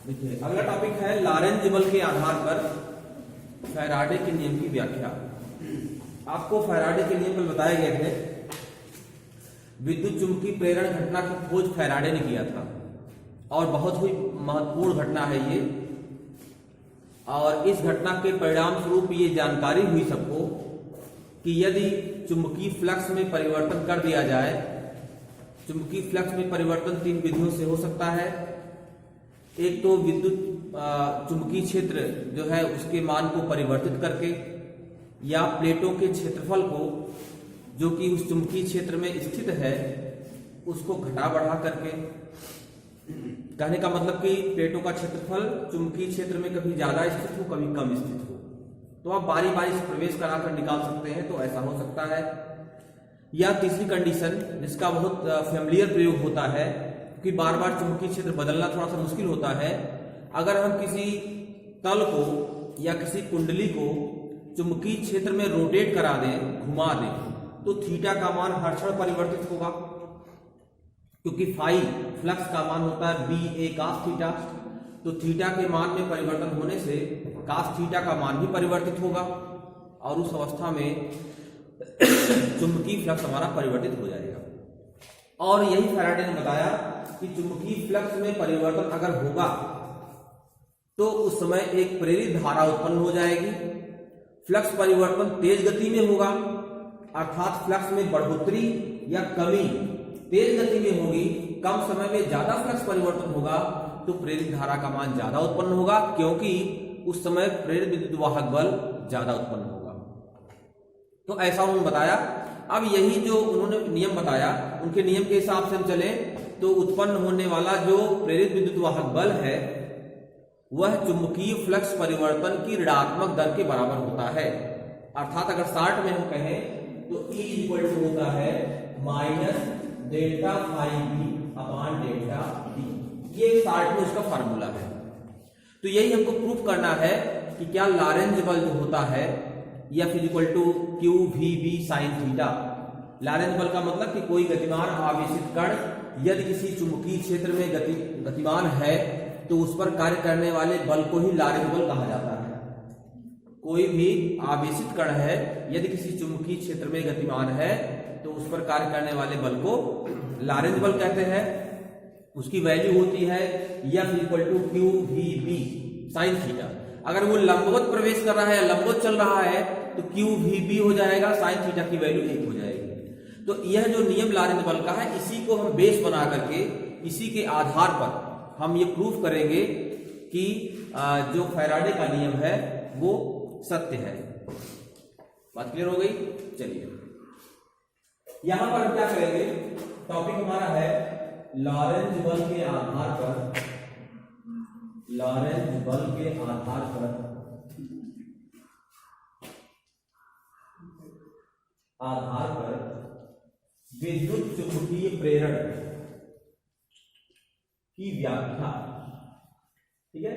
देखिए अगला टॉपिक है लॉरेंज बल के आधार पर फैराडे के नियम की व्याख्या। आपको फैराडे के नियम पर बताए गए थे। विद्युत चुंबकीय प्रेरण घटना की खोज फैराडे ने किया था और बहुत ही महत्वपूर्ण घटना है ये। और इस घटना के परिणाम स्वरूप ये जानकारी हुई सबको कि यदि चुंबकीय फ्लक्स में परिवर्तन कर दिया जाए, चुंबकीय फ्लक्स में परिवर्तन तीन विधियों से हो सकता है। एक तो विद्युत चुंबकीय क्षेत्र जो है उसके मान को परिवर्तित करके, या प्लेटों के क्षेत्रफल को जो कि उस चुंबकीय क्षेत्र में स्थित है उसको घटा बढ़ा करके। कहने का मतलब कि प्लेटों का क्षेत्रफल चुंबकीय क्षेत्र में कभी ज्यादा स्थित हो कभी कम स्थित हो, तो आप बारी बारी से प्रवेश कराकर निकाल सकते हैं, तो ऐसा हो सकता है। या तीसरी कंडीशन जिसका बहुत फेमिलियर प्रयोग होता है कि बार बार चुंबकीय क्षेत्र बदलना थोड़ा सा मुश्किल होता है, अगर हम किसी तल को या किसी कुंडली को चुंबकीय क्षेत्र में रोटेट करा दें, घुमा दें, तो थीटा का मान हर क्षण परिवर्तित होगा, क्योंकि फाई फ्लक्स का मान होता है बी ए कास थीटा। तो थीटा के मान में परिवर्तन होने से कास थीटा का मान भी परिवर्तित होगा और उस अवस्था में चुंबकीय फ्लक्स हमारा परिवर्तित हो जाएगा। और यही फैराडे ने बताया कि चुंबकीय फ्लक्स में परिवर्तन अगर होगा तो उस समय एक प्रेरित धारा उत्पन्न हो जाएगी। फ्लक्स परिवर्तन तेज गति में होगा, अर्थात फ्लक्स में बढ़ोतरी या कमी तेज गति में होगी। कम समय में ज्यादा फ्लक्स परिवर्तन होगा तो प्रेरित धारा का मान ज्यादा उत्पन्न होगा, क्योंकि उस समय प्रेरित विद्युत वाहक बल ज्यादा उत्पन्न होगा। तो ऐसा उन्होंने बताया। अब यही जो उन्होंने नियम बताया, उनके नियम के हिसाब से हम चले तो उत्पन्न होने वाला जो प्रेरित विद्युत वाहक बल है वह चुंबकीय फ्लक्स परिवर्तन की ऋणात्मक दर के बराबर होता है। अर्थात अगर शॉर्ट में हम कहें तो E इक्वल टू होता है minus delta phi B upon delta D. ये शॉर्ट में उसका फार्मूला है। तो यही हमको प्रूफ करना है कि क्या लॉरेंज बल जो होता है F equal to Q V B sine theta. Lorentz बल का मतलब कि कोई गतिमान आवेशित कण यदि किसी चुंबकीय क्षेत्र में गतिमान है तो उस पर कार्य करने वाले बल को ही लॉरेंज बल कहा जाता है। कोई भी आवेशित कण है यदि किसी चुंबकीय क्षेत्र में गतिमान है तो उस पर कार्य करने वाले बल को लॉरेंज बल कहते हैं। उसकी वैल्यू होती है F equal to Q V B sine theta. अगर वो लंबवत प्रवेश कर रहा है या लंबवत चल रहा है तो क्यू वी बी हो जाएगा, साइन थीटा की वैल्यू 1 हो जाएगी। तो यह जो नियम लॉरेंज बल का है इसी को हम बेस बना करके, इसी के आधार पर हम ये प्रूफ करेंगे कि जो फैराडे का नियम है वो सत्य है। बात क्लियर हो गई? चलिए यहां पर हम क्या करेंगे, टॉपिक हमारा है लॉरेंज बल के आधार पर, लॉरेंज बल के आधार पर विद्युत चुंबकीय प्रेरण की व्याख्या। ठीक है,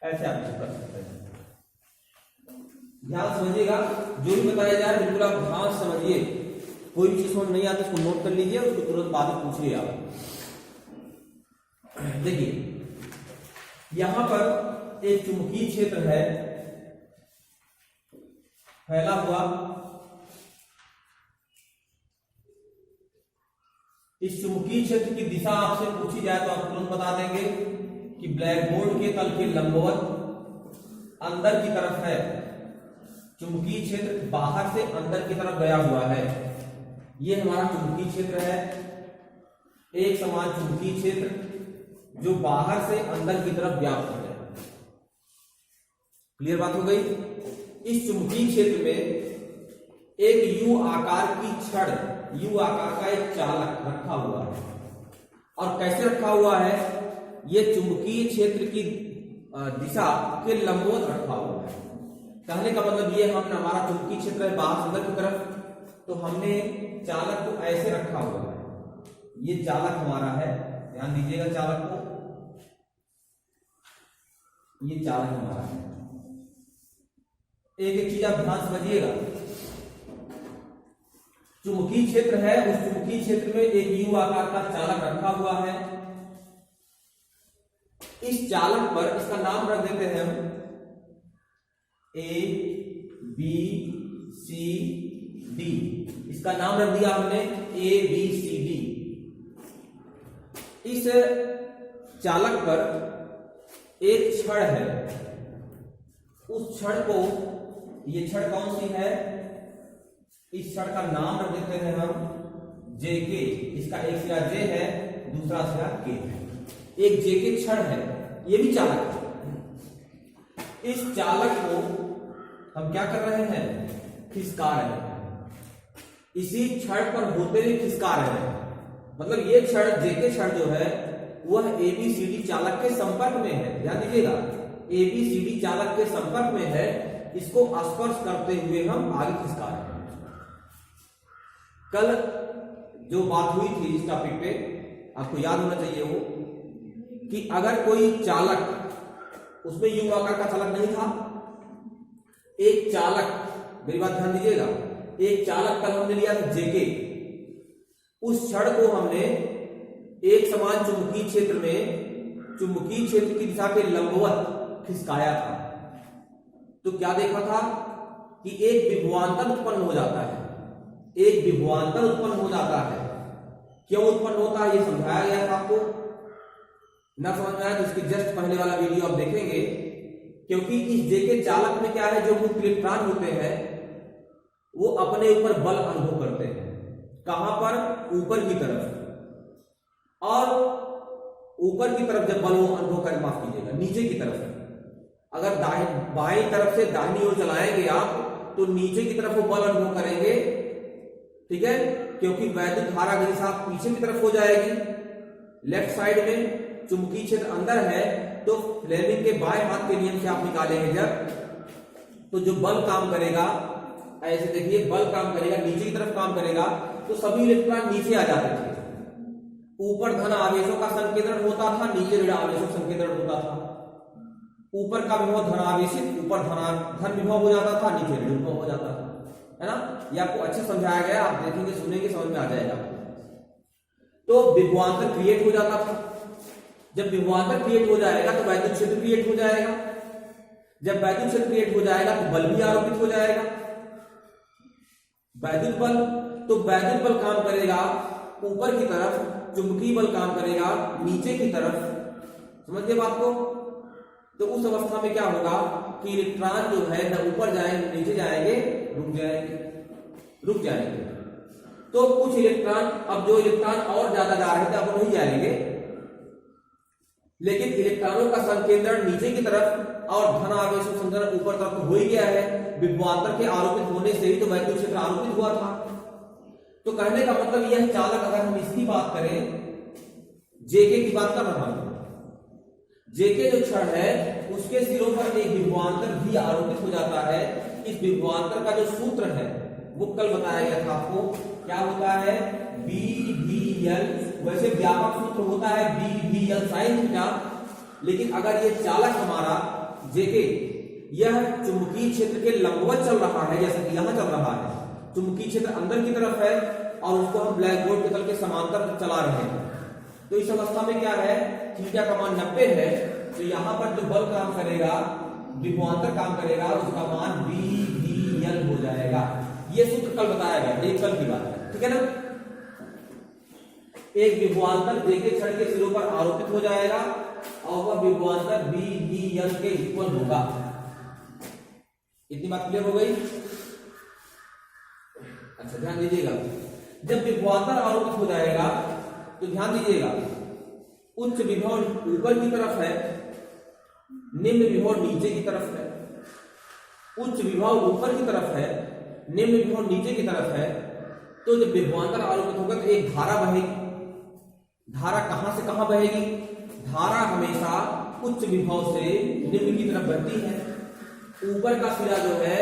ऐसे आप कर सकते हैं। ध्यान समझिएगा, जो भी बताया जा रहा है बिल्कुल आप ध्यान से समझिए। कोई भी चीज समझ नहीं आती उसको नोट कर लीजिए, उसको तुरंत बाद में पूछिए आप। देखिए यहां पर एक चुंबकीय क्षेत्र है फैला हुआ। इस चुंबकीय क्षेत्र की दिशा आपसे पूछी जाए तो आप तुरंत बता देंगे कि ब्लैक बोर्ड के तल के लंबवत अंदर की तरफ है। चुंबकीय क्षेत्र बाहर से अंदर की तरफ गया हुआ है। यह हमारा चुंबकीय क्षेत्र है, एक समान चुंबकीय क्षेत्र जो बाहर से अंदर की तरफ व्याप्त है। क्लियर बात हो गई? इस चुंबकीय क्षेत्र में एक यू आकार की छड़, यू आकार का एक चालक रखा हुआ है। और कैसे रखा हुआ है? यह चुंबकीय क्षेत्र की दिशा के लंबवत रखा हुआ है। कहने का मतलब ये हमने, हमारा चुंबकीय क्षेत्र है बाहर अंदर की तरफ, तो हमने चालक को ऐसे रखा हुआ है। ये चालक हमारा है, ध्यान दीजिएगा चालक को, ये चालक हमारा है। एक एक चीज आप ध्यान समझिएगा। चुंबकीय क्षेत्र है, उस चुंबकीय क्षेत्र में एक यू आकार का चालक रखा हुआ है। इस चालक पर इसका नाम रख देते हैं हम ए बी सी डी। इसका नाम रख दिया हमने ए बी सी डी। इस चालक पर एक छड़ है, उस छड़ को, ये छड़ कौन सी है, इस छड़ का नाम रख देते हैं हम जे के। इसका एक सिरा जे है, दूसरा सिरा के है। एक जे के छड़ है, ये भी चालक है। इस चालक को हम क्या कर रहे हैं, खिसका रहे हैं। इसी छड़ पर होते हुए खिसका रहे हैं, मतलब ये छड़ जे के छड़ जो है वह एबीसीडी चालक के संपर्क में है। ध्यान दीजिएगा, एबीसीडी चालक के संपर्क में है, इसको स्पर्श करते हुए हम आगे खिसका रहे हैं। कल जो बात हुई थी इस टॉपिक पे, आपको याद होना चाहिए वो, कि अगर कोई चालक, उसमें यू आकार का चालक नहीं था, एक चालक, मेरी बात ध्यान दीजिएगा, एक चालक कल हमने लिया था जेके। उस छड़ को हमने एक समान चुंबकीय क्षेत्र में, चुंबकीय क्षेत्र की दिशा के लंबवत खिसकाया था। तो क्या देखा था कि एक विभवांतर उत्पन्न हो जाता है, एक विभवांतर उत्पन्न हो जाता है। क्यों उत्पन्न होता है ये समझाया गया था आपको। ना समझ में आया तो इसके जस्ट पहले वाला वीडियो आप देखेंगे, क्योंकि इस जेके चालक में क्या है, जो मुक्त इलेक्ट्रॉन होते हैं वो अपने ऊपर बल अनुभव करते हैं। कहां पर, ऊपर की तरफ, और ऊपर की तरफ जब बल वो अनुभव करें, माफ कीजिएगा, नीचे की तरफ। अगर बाएं तरफ से दाहिनी ओर चलाएंगे आप तो नीचे की तरफ वो बल अनुभव करेंगे, ठीक है, क्योंकि वैद्युत धारा की दिशा पीछे की तरफ हो जाएगी। लेफ्ट साइड में चुंबकीय क्षेत्र अंदर है, तो फ्लेमिंग के बाएं हाथ के नियम से आप निकालेंगे जब, तो जो बल काम करेगा, ऐसे देखिए, बल काम करेगा, नीचे की तरफ काम करेगा, तो सभी इलेक्ट्रॉन नीचे आ जाते थे। ऊपर धन आवेशों का संकेंद्रण होता था, नीचे ऋण आवेशों का संकेंद्रण होता था। ऊपर का विभव धन आवेशित, ऊपर धन विभव हो जाता था, नीचे ऋण विभव हो जाता था, है ना। ये आपको अच्छे समझाया गया, आप देखेंगे, सुनेंगे, समझ में आ जाएगा। तो विभवांतर क्रिएट हो जाता था। जब विभवांतर क्रिएट हो जाएगा तो वैद्युत क्षेत्र क्रिएट हो जाएगा। जब वैद्युत क्षेत्र क्रिएट हो जाएगा तो बल भी आरोपित हो जाएगा, वैद्युत बल। तो वैद्युत बल काम करेगा ऊपर की तरफ, चुंबकीय बल काम करेगा नीचे की तरफ। समझ गए बात को। तो उस अवस्था में क्या होगा कि इलेक्ट्रॉन जो है न ऊपर जाएंगे, नीचे जाएंगे, रुक जाएंगे। तो कुछ इलेक्ट्रॉन, अब जो इलेक्ट्रॉन और ज्यादा जा रहे थे अब नहीं जाएंगे, लेकिन इलेक्ट्रॉनों का संकेंद्रण नीचे की तरफ और धन आवेशों संकेंद्रण ऊपर तरफ तो हो ही गया है। विभवांतर के आरोपित होने से ही तो वैद्युत क्षेत्र आरोपित हुआ था। तो कहने का मतलब यह चालक, अगर हम इसकी बात करें, जेके की बात कर रहा हूं, जेके जो छड़ है उसके सिरों पर एक विभवांतर भी आरोपित हो जाता है। इस विभवांतर का जो सूत्र है वो कल बताया गया था आपको, क्या होता है, BVL। वैसे व्यापक सूत्र होता है BVL sin थीटा, लेकिन अगर ये चालक हमारा जेके, यह चुंबकीय क्षेत्र के लंबवत चल रहा है, जैसे कि यहां चल रहा है, चुंबकीय क्षेत्र अंदर की तरफ है और उसको हम ब्लैक बोर्ड के तल के समांतर चला रहे हैं, तो इस अवस्था में क्या है, थीटा का मान 90 है। तो यहां पर जो बल काम करेगा, विभवांतर काम करेगा, उसका मान BVL हो जाएगा। ये सूत्र कल बताया गया, ये कल की बात है, ठीक है ना। एक विभवांतर जेके छड़ के सिरों पर आरोपित हो जाएगा और वह विभवांतर BVL के इक्वल होगा। इतनी बात क्लियर हो गई। अच्छा ध्यान दीजिएगा, जब विभवांतर आरोपित हो जाएगा तो ध्यान दीजिएगा, उच्च विभव ऊपर की तरफ है, निम्न विभव नीचे की तरफ है। उच्च विभव ऊपर की तरफ है, निम्न विभव नीचे की तरफ है। तो जब विभवांतर आरोपित होगा तो एक धारा बहेगी। धारा कहां से कहां बहेगी, धारा हमेशा उच्च विभव से निम्न की तरफ बढ़ती है। ऊपर का सिरा जो है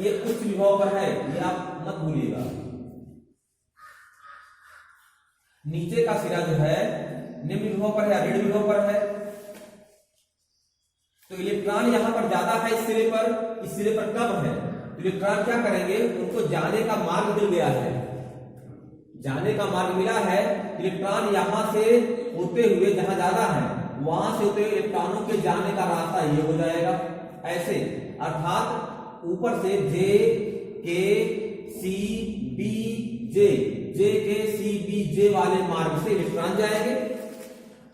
ये उच्च विभव पर है, ये आप मत भूलिएगा। नीचे का सिरा जो है निम्न विभव पर है, ऋण विभव पर है। तो इलेक्ट्रॉन यहां पर ज्यादा है इस सिरे पर कम है। इलेक्ट्रॉन क्या करेंगे, उनको जाने का मार्ग मिल गया है, जाने का मार्ग मिला है। इलेक्ट्रॉन यहां से होते हुए जहां ज्यादा है वहां से होते हुए इलेक्ट्रॉनों के जाने का रास्ता ये हो जाएगा ऐसे, अर्थात ऊपर से जे के सी बी जे, जे के सी बी जे वाले मार्ग से इलेक्ट्रॉन जाएंगे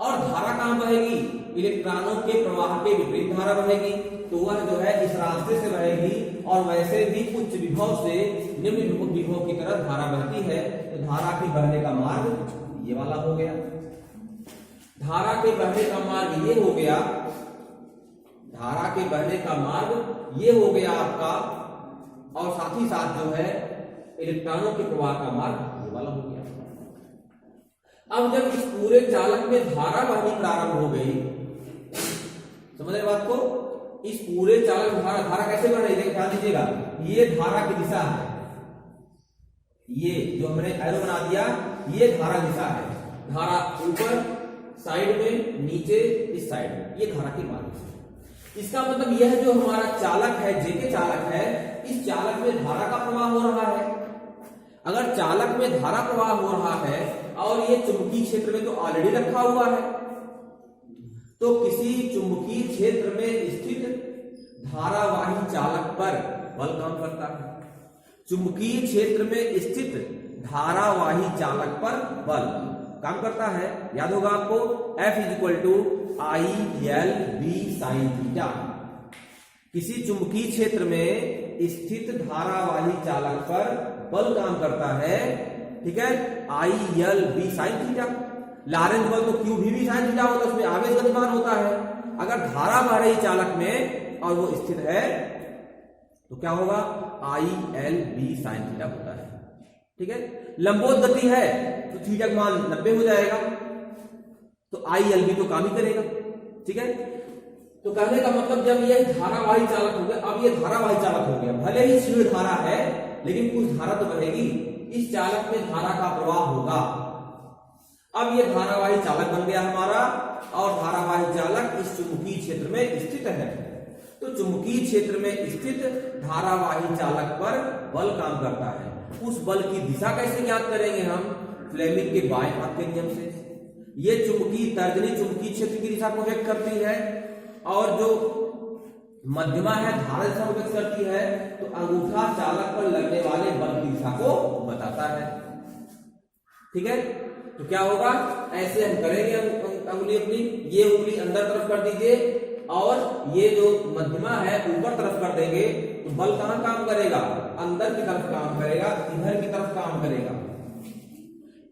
और धारा कहां बहेगी, इलेक्ट्रॉनों के प्रवाह के विपरीत धारा बहेगी, तो वह जो है इस रास्ते से बहेगी और वैसे भी उच्च विभव से निम्न विभव की तरफ धारा बहती है, तो धारा के बहने का मार्ग ये वाला हो गया। धारा के बहने का मार्ग ये हो गया, धारा के बहने का मार्ग ये हो गया आपका, और साथ ही साथ जो है इलेक्ट्रॉनों के प्रवाह का मार्ग ये वाला हो गया। अब जब इस पूरे चालक में धारा बहनी प्रारंभ हो गई, समझ रहे बात को, इस पूरे चालक में धारा कैसे बढ़ रही है, ध्यान दीजिएगा, ये धारा की दिशा है, ये जो हमने एरो बना दिया ये धारा दिशा है, धारा ऊपर साइड में, नीचे इस साइड में, ये धारा की मार्ग है। इसका मतलब यह जो हमारा चालक है, जेके चालक है, इस चालक में धारा का प्रवाह हो रहा है। अगर चालक में धारा प्रवाह हो रहा है और ये चुंबकीय क्षेत्र में तो ऑलरेडी रखा हुआ है, तो किसी चुंबकीय क्षेत्र में स्थित धारावाही चालक पर बल काम करता है। चुंबकीय क्षेत्र में स्थित धारावाही चालक पर बल काम करता है, याद होगा आपको, F = I/L/V sin थीटा। किसी चुंबकीय क्षेत्र में स्थित धारावाही चालक पर बल काम करता है, ठीक है, I/L/V sin थीटा। लॉरेंज बल तो QV sin थीटा होता है, उसमें आवेश गतिमान होता है। अगर धारा बह रही चालक में और वो स्थिर है तो क्या होगा, I/L/V sin थीटा होता है, ठीक है। लंबवत गति है तो थीटा का मान 90 हो जाएगा, तो I/L/V तो काम ही करेगा, ठीक है। तो कहने का मतलब जब ये धारावाही चालक हो गया, अब ये धारावाही चालक हो गया, भले ही क्षीण धारा है लेकिन कुछ धारा तो बहेगी, इस चालक में धारा का प्रवाह होगा। अब ये धारावाही चालक बन गया हमारा, और धारावाही चालक इस चुंबकीय क्षेत्र में स्थित है, तो चुंबकीय क्षेत्र में स्थित धारावाही चालक पर बल काम करता है। उस बल की दिशा कैसे ज्ञात करेंगे हम, फ्लेमिंग के बाएं हाथ के नियम से। ये चुंबकीय तर्जनी चुंबकीय क्षेत्र की दिशा को व्यक्त करती है, और जो मध्यमा है धारा दिशा को व्यक्त करती है, तो अंगूठा चालक पर लगने वाले बल की दिशा को बताता है, ठीक है। तो क्या होगा, ऐसे हम करेंगे अंगुली अपनी, ये उंगली अंदर तरफ कर दीजिए और ये जो मध्यमा है ऊपर तरफ कर देंगे, तो बल कहां काम करेगा, अंदर की तरफ काम करेगा, इधर की तरफ काम करेगा,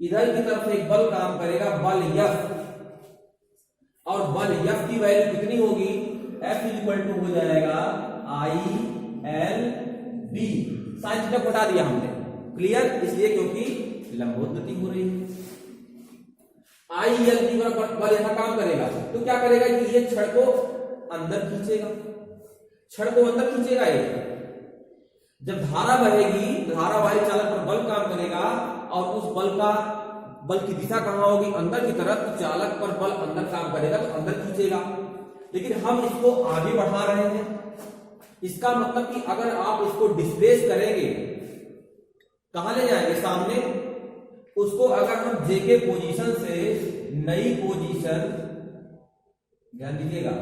इधर की तरफ एक बल काम करेगा, बल F, और बल F की वैल्यू कितनी होगी, F = हो जाएगा I/L/V sin थीटा को हटा दिया हमने, क्लियर, इसलिए क्योंकि लंबवत गति हो रही है। I/L/V पर बल यहां काम करेगा, तो क्या करेगा कि ये छड़ को अंदर खींचेगा, छड़ को अंदर खींचेगा। ये जब धारा बहेगी, धारावाही चालक पर बल काम करेगा, और उस बल की दिशा कहां होगी, अंदर की तरफ, तो चालक पर बल अंदर काम करेगा तो अंदर खींचेगा। लेकिन हम इसको आगे बढ़ा रहे हैं, इसका मतलब कि अगर आप इसको डिस्प्लेस करेंगे, कहां ले जाएंगे, सामने, उसको अगर हम जे के पोजीशन से नई पोजीशन, ध्यान दीजिएगा,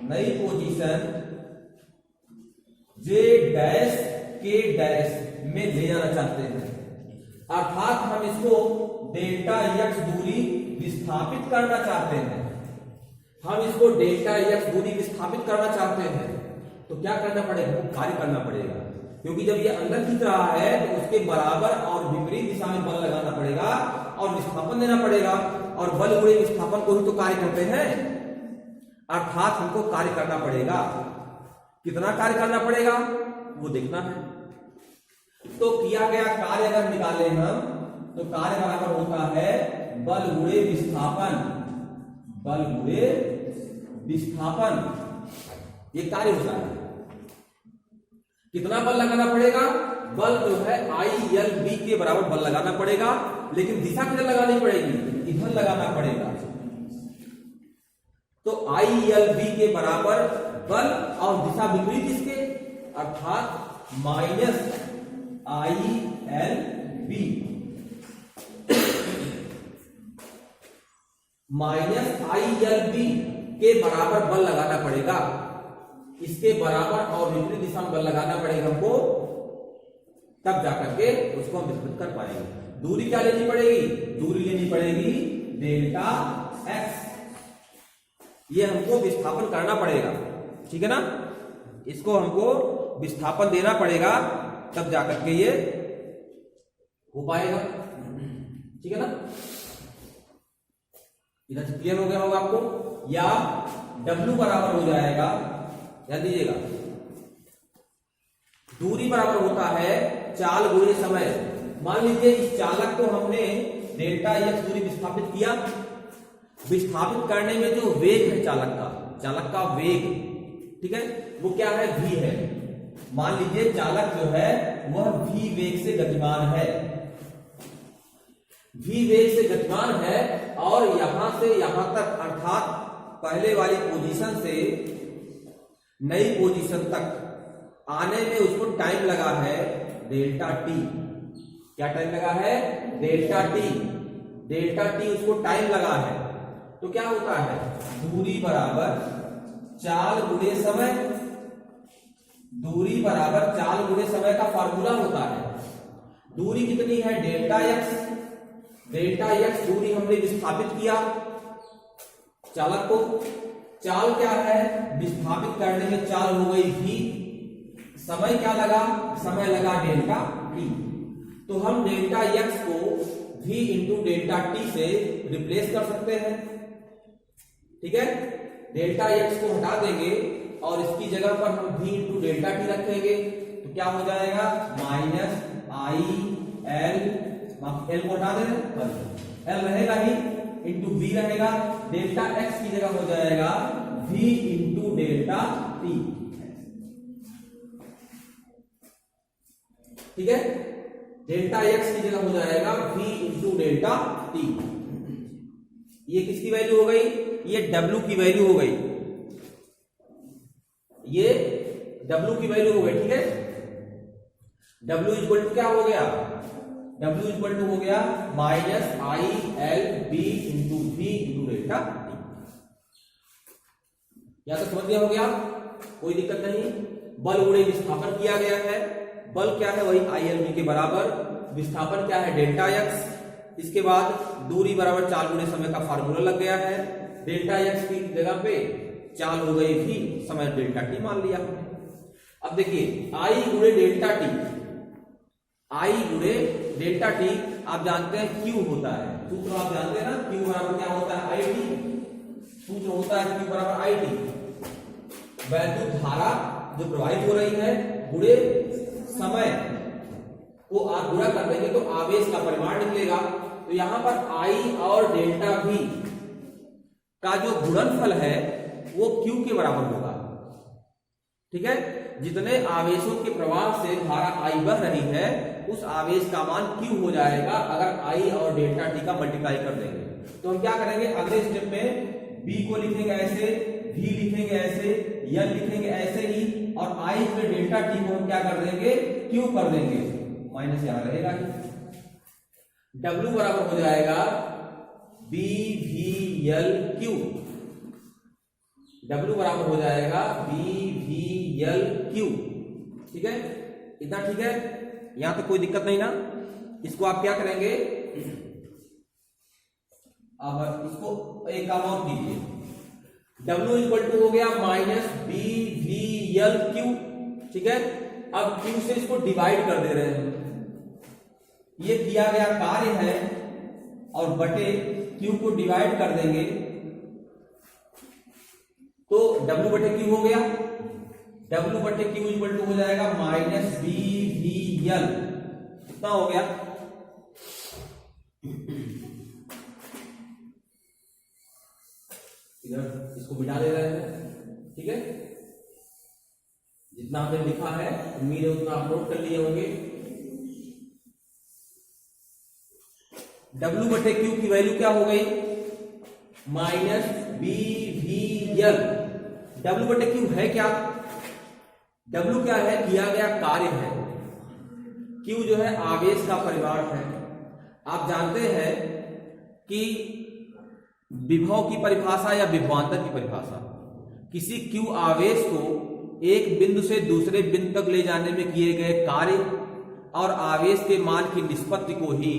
नई पोजीशन जे डैश के डैश में ले जाना चाहते हैं, अर्थात हम इसको डेल्टा x दूरी विस्थापित करना चाहते हैं, हम इसको डेल्टा x दूरी विस्थापित करना चाहते हैं, तो क्या करना पड़ेगा, वो कार्य करना पड़ेगा, क्योंकि जब ये अंदर खींच रहा है तो उसके बराबर और विपरीत दिशा में बल लगाना पड़ेगा और विस्थापन देना पड़ेगा, और बल गुणे विस्थापन को ही तो कार्य करते हैं, अर्थात हमको कार्य करना पड़ेगा। कितना कार्य करना पड़ेगा वो देखना है। तो किया गया कार्य अगर निकाले हम, तो कार्य बराबर होता है बल गुणे विस्थापन, बल गुणे विस्थापन, ये कार्य होता है। कितना बल लगाना पड़ेगा, बल जो है I/L/V के बराबर बल लगाना पड़ेगा, लेकिन दिशा किधर लगानी पड़ेगी, इधर लगाना पड़ेगा। तो I/L/V के बराबर बल और दिशा विपरीत इसके, अर्थात -I/L/V, माइनस ILB के बराबर बल लगाना पड़ेगा, इसके बराबर और विपरीत दिशा में बल लगाना पड़ेगा हमको, तब जाकर के उसको हम विस्तृत कर पाएंगे। दूरी क्या लेनी पड़ेगी? दूरी लेनी पड़ेगी डेल्टा x, ये हमको विस्थापन करना पड़ेगा, ठीक है ना, इसको हमको विस्थापन देना पड़ेगा, तब जाकर के ये हो पाएगा, ठीक है ना। इधर से क्लियर हो गया होगा आपको। या W बराबर हो जाएगा, ध्यान दीजिएगा, दूरी बराबर होता है चाल गुणे समय। मान लीजिए इस चालक को हमने डेल्टा x दूरी विस्थापित किया, विस्थापित करने में जो वेग है चालक का वेग, ठीक है, वो क्या है? v है। मान लीजिए चालक जो है वह v वेग से गतिमान है, v वेग से गतिमान है, और यहां से यहां तक अर्थात पहले वाली पोजीशन से नई पोजीशन तक आने में उसको टाइम लगा है डेल्टा टी। क्या टाइम लगा है? Delta T. डेल्टा टी उसको टाइम लगा है, तो क्या होता है? दूरी बराबर चाल गुणे समय, दूरी बराबर चाल गुणे समय का फार्मूला होता है। दूरी कितनी है? Delta x. डेल्टा एक्स दूरी हमने विस्थापित किया चालक को, चाल क्या है? विस्थापित करने में चाल हो गई v, समय क्या लगा? समय लगा डेल्टा टी। तो हम डेल्टा एक्स को v इंटू डेल्टा टी से रिप्लेस कर सकते हैं, ठीक है। डेल्टा एक्स को हटा देंगे और इसकी जगह पर हम v इंटू डेल्टा टी रखेंगे, तो क्या हो जाएगा? माइनस IL, एल को हटा दें, एल रहेगा ही, इंटू v रहेगा, डेल्टा x की जगह हो जाएगा v इंटू डेल्टा टी, ठीक है। डेल्टा x की जगह हो जाएगा v इंटू डेल्टा टी। ये किसकी वैल्यू हो गई? ये w की वैल्यू हो गई, ये w की वैल्यू हो गई, ठीक है। w इक्वल टू क्या हो गया? W इक्वल टू हो गया minus ILB into v into delta T. या तो समझ गया हो गया, कोई दिक्कत नहीं। बल गुणे विस्थापन किया गया है, बल क्या है? वही ILB के बराबर, विस्थापन क्या है? Delta x। इसके बाद दूरी बराबर चाल गुणे समय का फार्मूला लग गया है, डेल्टा x की जगह पे चाल हो गई v, समय डेल्टा t मान लिया। अब देखिए I गुणे डेल्टा टी, I गुणे डेल्टा टी आप जानते हैं Q होता है, सूत्र आप जानते हैं ना, Q बराबर क्या होता है? IT। सूत्र होता है Q बराबर IT। वैद्युत धारा जो प्रवाहित हो रही है गुणे समय को आप गुणा कर देंगे तो आवेश का परिमाण निकलेगा। तो यहां पर I और डेल्टा V का जो गुणनफल है वो Q के बराबर होगा, ठीक है। जितने आवेशों के प्रवाह से धारा I बह रही है उस आवेश का मान Q हो जाएगा अगर I और डेल्टा टी का मल्टीप्लाई कर देंगे। तो हम क्या करेंगे? अगले स्टेप में B को लिखेंगे ऐसे, V लिखेंगे ऐसे, L लिखेंगे ऐसे ही, और I में डेल्टा टी को हम क्या कर देंगे? Q कर देंगे, माइनस यहां रहेगा ही। W बराबर हो जाएगा BVLQ, W बराबर हो जाएगा BVLQ, ठीक है। इतना ठीक है, यहां तक कोई दिक्कत नहीं ना। इसको आप क्या करेंगे? अब इसको एक काम और कीजिए, W इक्वल टू हो गया माइनस BVLQ, ठीक है। अब Q से इसको डिवाइड कर दे रहे हैं, ये किया गया कार्य है, और बटे Q को डिवाइड कर देंगे तो W बटे Q हो गया। W बटे Q इक्वल टू हो जाएगा माइनस BVL, कितना हो गया? इधर इसको बिठा दे रहे हैं, ठीक है। जितना आपने लिखा है उम्मीद है उतना आप नोट कर लिए होंगे। W बटे Q की वैल्यू क्या हो गई? Minus BVL। W बटे Q है क्या? W क्या है? किया गया कार्य है। Q जो है आवेश का परिमाण है। आप जानते हैं कि विभव की परिभाषा या विभवांतर की परिभाषा, किसी q आवेश को एक बिंदु से दूसरे बिंदु तक ले जाने में किए गए कार्य और आवेश के मान की निष्पत्ति को ही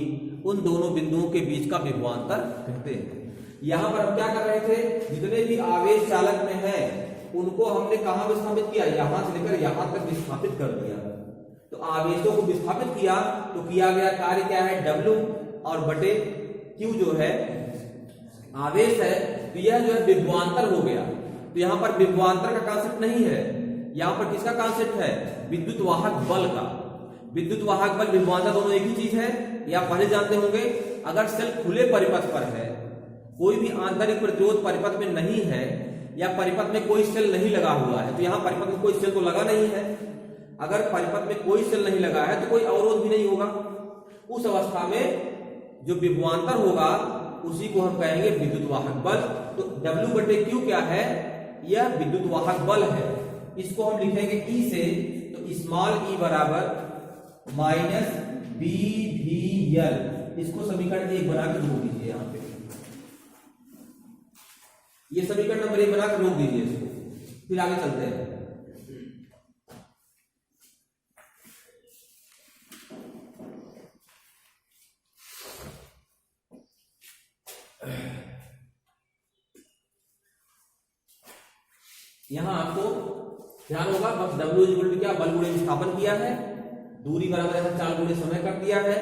उन दोनों बिंदुओं के बीच का विभवांतर कहते हैं। यहां पर हम क्या कर रहे थे, जितने भी आवेश चालक में है उनको हमने कहां विस्थापित किया, यहां से लेकर यहां तक विस्थापित कर दिया। तो आवेशों को विस्थापित किया तो किया गया कार्य क्या है, W और बटे Q जो है आवेश है, तो यह जो है विभवांतर हो गया। तो यहां पर विभवांतर का कॉन्सेप्ट नहीं है, यहां पर किसका कॉन्सेप्ट है, विद्युत वाहक बल का। विद्युत वाहक बल विभवांतर दोनों एक ही चीज है, या पहले जानते होंगे। अगर सेल खुले परिपथ पर है, कोई भी आंतरिक प्रतिरोध परिपथ में नहीं है, या परिपथ में कोई सेल नहीं लगा हुआ है, तो यहां परिपथ में कोई सेल तो लगा नहीं है। अगर परिपथ में कोई सेल नहीं लगा है तो कोई अवरोध भी नहीं होगा। उस अवस्था में जो विभवांतर होगा उसी को हम कहेंगे विद्युत वाहक बल। तो W बटे Q क्या है, यह विद्युत वाहक बल है। इसको हम लिखेंगे E से, तो स्मॉल e बराबर माइनस BVL। इसको समीकरण 1 बना के रोक दीजिए, यहां पे ये समीकरण नंबर 1 बना के रोक दीजिए इसको, फिर आगे चलते हैं। यहां आपको ध्यान होगा बस W इक्वल टू क्या, बल गुणे विस्थापन किया है, दूरी बराबर है 4 गुणे समय कर दिया है,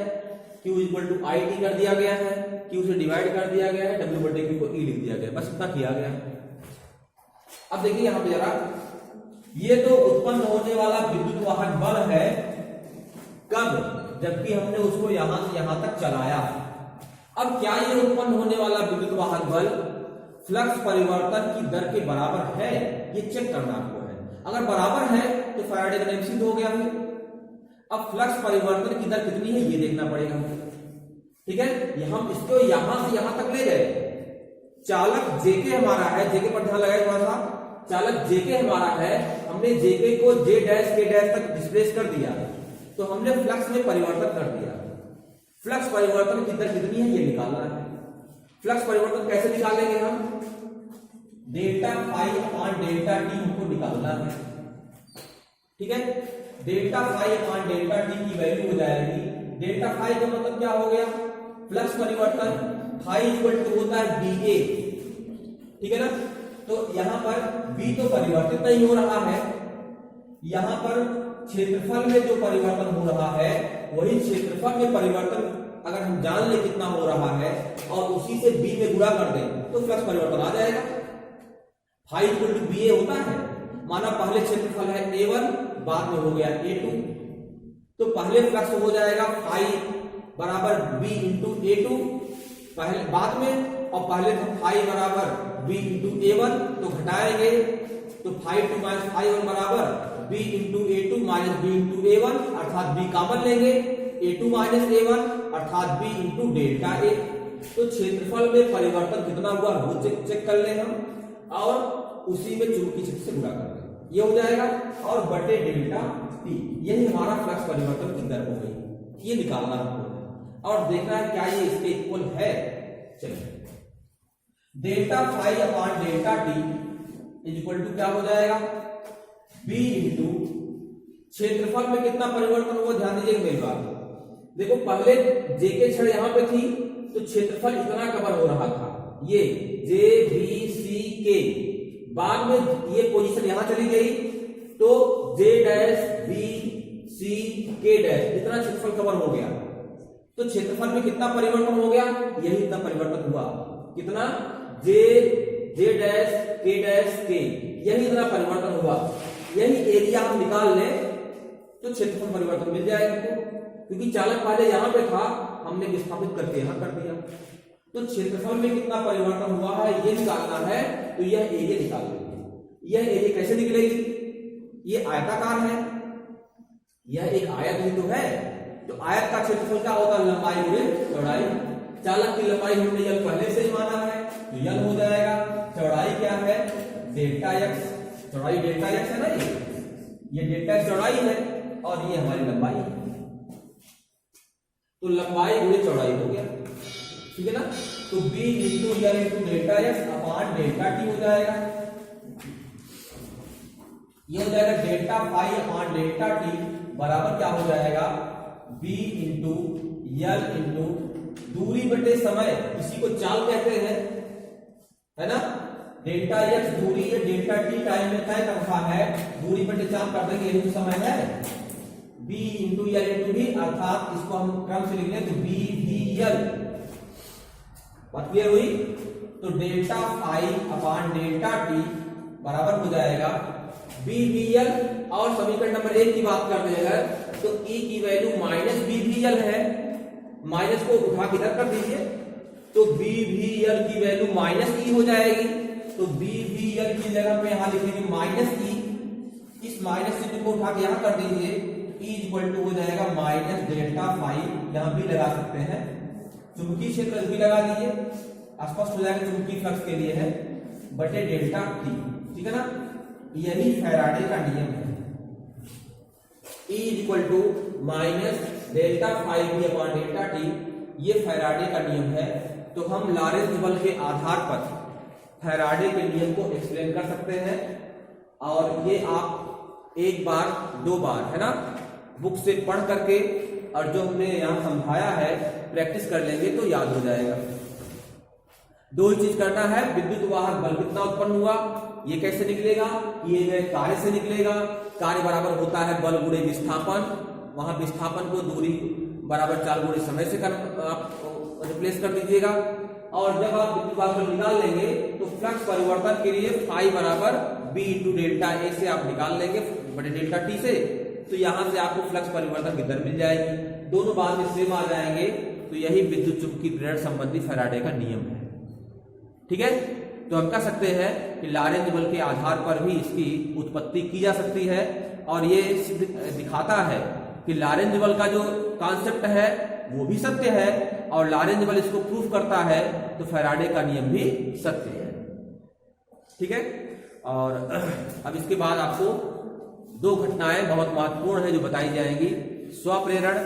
Q इक्वल टू IT कर दिया गया है, Q से डिवाइड कर दिया गया है, W बटे Q को E लिख दिया गया, बस इतना किया गया है। अब देखिए यहां पे जरा, ये तो उत्पन्न होने वाला विद्युत वाहक बल है, कब, जबकि हमने उसको यहां से यहां तक चलाया है। अब क्या ये उत्पन्न होने वाला विद्युत वाहक बल फ्लक्स परिवर्तन की दर के बराबर है, ये चेक करना आपको है। अगर बराबर है तो फैराडे का नियम सिद्ध हो गया है। अब फ्लक्स परिवर्तन की दर कितनी है ये देखना पड़ेगा, ठीक है। हम इसको यहां से यहां तक ले गए, चालक जेके हमारा है, जेके पर ध्यान लगाए थोड़ा सा, चालक जेके हमारा है, हमने जेके को जे डैश के डैश तक डिस्प्लेस कर दिया, तो हमने फ्लक्स में परिवर्तन कर दिया। फ्लक्स परिवर्तन की दर कितनी है ये निकालना है। फ्लक्स परिवर्तन कैसे निकालेंगे हम, delta phi upon delta T हमको निकालना है, ठीक है। Delta phi upon delta T की वैल्यू हो जाएगी, डेल्टा फाई का मतलब क्या हो गया, फ्लक्स परिवर्तन, फाई इक्वल टू होता है BA, ठीक है ना। तो यहां पर B तो परिवर्तित नहीं हो रहा है, यहां पर क्षेत्रफल में जो परिवर्तन हो रहा है वही क्षेत्रफल में परिवर्तन अगर हम जान ले कितना हो रहा है और उसी से B में गुणा कर दें तो फ्लक्स परिवर्तन आ जाएगा। फाई इक्वल टू BA होता है, माना पहले क्षेत्रफल है A1, बाद में हो गया A2, तो पहले फ्लक्स हो जाएगा फाई बराबर B इंटू A2 पहले बाद में, और पहले तो फाई बराबर B इंटू A1, तो घटाएंगे तो फाई 2 माइनस फाई 1 बराबर B into A2 minus B into A1, अर्थात B कॉमन लेंगे, A2 माइनस A1 अर्थात B इंटू डेल्टा A। तो क्षेत्रफल में परिवर्तन कितना हुआ वो चेक कर ले हम, और उसी में चुंबकीय क्षेत्र से गुणा कर दें, ये हो जाएगा, और बटे डेल्टा T, यही हमारा फ्लक्स परिवर्तन की दर हो गई। ये निकालना हमको और देखना है क्या ये इसके इक्वल है। चलिए, delta phi upon delta T is equal to क्या हो जाएगा, B इंटू क्षेत्रफल में कितना परिवर्तन हुआ, ध्यान दीजिएगा मेरी बात। देखो पहले जे के क्षण यहां पे थी तो क्षेत्रफल इतना कवर हो रहा था, ये जे बी सी के, बाद में ये पोजीशन यहां चली गई तो जे डैश बी सी के डैश इतना क्षेत्रफल कवर हो गया। तो क्षेत्रफल में कितना परिवर्तन हो गया, यही इतना परिवर्तन हुआ, कितना, जे डैश के, यही इतना परिवर्तन हुआ। यही एरिया हम निकाल लें तो क्षेत्रफल परिवर्तन मिल जाएगा हमको, क्योंकि चालक पहले यहां पे था, हमने विस्थापित करके यहां कर दिया। तो क्षेत्रफल में कितना परिवर्तन हुआ है ये निकालना है, तो यह एरिया निकाल लेंगे। यह एरिया कैसे निकलेगी, ये आयताकार है, यह एक आयत ही तो है, तो आयत का क्षेत्रफल क्या होता है, लंबाई गुणे चौड़ाई। चालक की लंबाई हमने यल पहले से ही माना है, तो यल हो जाएगा, चौड़ाई क्या है, डेल्टा एक्स, चौड़ाई डेल्टा एक्स है ना, ये डेल्टा एक्स चौड़ाई है और ये हमारी लंबाई है, तो लंबाई गुणे चौड़ाई हो गया, ठीक है ना। तो B into L into delta X upon delta T हो जाएगा। ये हो जाएगा delta phi upon delta T बराबर क्या हो जाएगा, B इंटू यल इंटू दूरी बटे समय, इसी को चाल कहते हैं, है ना। डेल्टा एक्स दूरी है, डेल्टा टी टाइम में तय करता है, दूरी बटे चाल कर देंगे, यही समय है। B इंटू यल इंटू भी, अर्थात इसको हम क्रम से लिख लें तो B V यल। बात क्लियर हुई। तो delta phi upon delta T बराबर हो जाएगा B V यल। और समीकरण नंबर 1 की बात करते हैं तो E की वैल्यू माइनस B V यल है, माइनस को उठा के इधर कर दीजिए तो B V यल की वैल्यू माइनस E हो जाएगी। तो B V यल की जगह पे यहां लिखेंगे माइनस E, इस माइनस चिन्ह को उठा के यहां कर दीजिए, E इक्वल टू हो जाएगा माइनस डेल्टा फाई, यहां भी लगा सकते हैं, चुंबकीय क्षेत्र भी लगा दीजिए, स्पष्ट हो जाएगा चुंबकीय फ्लक्स के लिए है, बटे डेल्टा टी, ठीक है ना। यही फैराडे का नियम है, E equal to minus delta phi B upon delta T, ये फैराडे का नियम है। तो हम लॉरेंत्ज बल के आधार पर फैराडे के नियम को एक्सप्लेन कर सकते हैं, और ये आप एक बार दो बार, है ना, बुक से पढ़ करके और जो हमने यहाँ समझाया है प्रैक्टिस कर लेंगे तो याद हो जाएगा। दो ही चीज करना है, विद्युत वाहक बल कितना उत्पन्न हुआ, ये कैसे निकलेगा, ये गए कार्य से निकलेगा। कार्य बराबर होता है बल गुणे विस्थापन, वहां विस्थापन को दूरी बराबर चाल गुणे समय से आप रिप्लेस कर दीजिएगा। और जब आप विद्युत वाहक बल निकाल लेंगे तो फ्लक्स परिवर्तन के लिए फाई बराबर बी इंटू डेल्टा ए से आप निकाल लेंगे बड़े डेल्टा टी से, तो यहां से आपको फ्लक्स परिवर्तन की दर मिल जाएगी, दोनों बाद में सेम आ जाएंगे। तो यही विद्युत चुंबकीय प्रेरण संबंधी फैराडे का नियम है, ठीक है। तो हम कह सकते हैं कि लॉरेंत्ज बल के आधार पर भी इसकी उत्पत्ति की जा सकती है, और ये दिखाता है कि लॉरेंत्ज बल का जो कॉन्सेप्ट है वो भी सत्य है, और लॉरेंत्ज बल इसको प्रूफ करता है, तो फैराडे का नियम भी सत्य है, ठीक है। और अब इसके बाद आपको दो घटनाएं बहुत महत्वपूर्ण है जो बताई जाएंगी, स्वप्रेरण,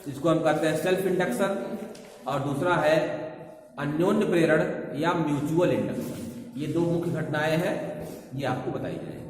जिसको हम कहते हैं सेल्फ इंडक्शन, और दूसरा है अन्योन्य प्रेरण या म्यूचुअल इंडक्शन। ये दो मुख्य घटनाएं हैं, ये आपको बताई जाएंगी।